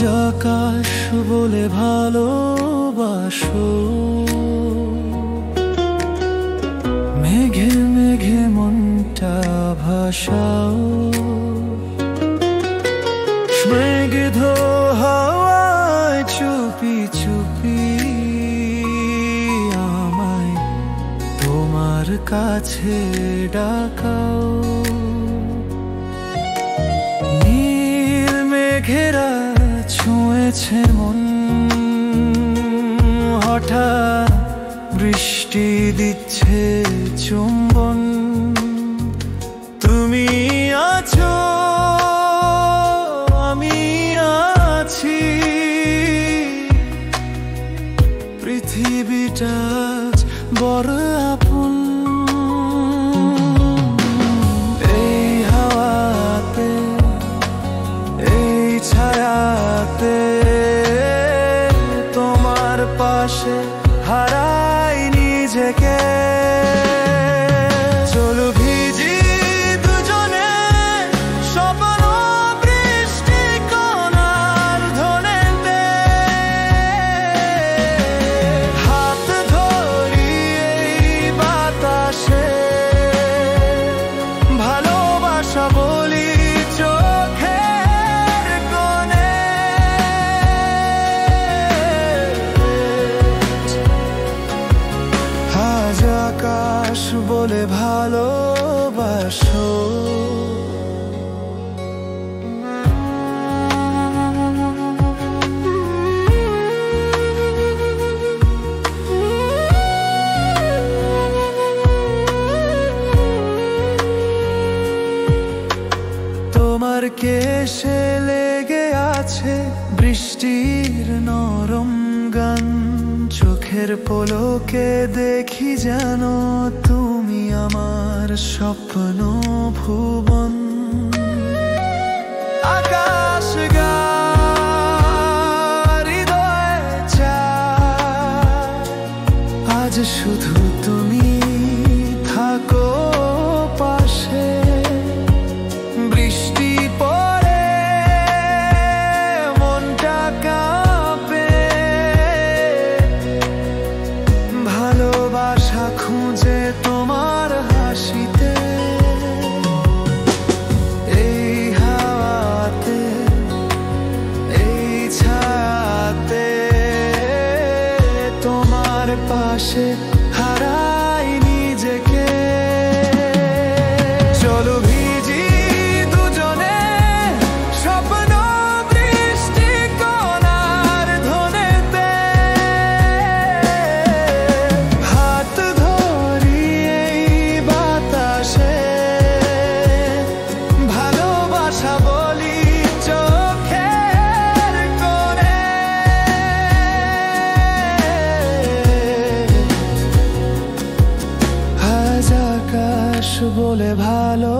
আজ আকাশ বলে ভালোবাসো, মেঘে মেঘে মনটা ভাসাও, স্নিগ্ধ হাওয়ায় চুপি চুপি আমায় তোমার কাছে ডাকাও। নীল মেঘেরা ছুঁয়েছে মন, হঠাৎ বৃষ্টি দিচ্ছে চুম্বন। তুমি আছো, আমি আছি, পৃথিবীটা বড় আপন। এই হাওয়াতে, এই ছায়াতে, তোমার পাশে হারাই নিজেকে। চলো ভিজি দুজনে স্বপ্ন বৃষ্টি কণার ধনেতে, হাত ধরি এই বাতাসে, ভালোবাসা বলি চোখের কোণে। আজ আকাশ বলে ভালোবাসো, তোমার কেশে লেগে আছে বৃষ্টির নরম গান। চোখের পলকে দেখি যেন তুমি আমার স্বপ্ন ভুবন। আকাশ গায়, হৃদয়ে চায়, আজ শুধু তুমি থাকো পাশে। বৃষ্টি পড়ে মনটা কাঁপে, ভালোবাসা খুঁজে তোমার হাসিতে। এই হাওয়াতে, এই ছায়াতে, তোমার পাশে হারাই নিজেকে। চলো ভিজি দুজনে স্বপ্ন বৃষ্টি কণার ধনেতে, হাত ধরি এই বাতাসে, ভালোবাসা বলি চোখের কোণে। আজ আকাশ বলে ভালো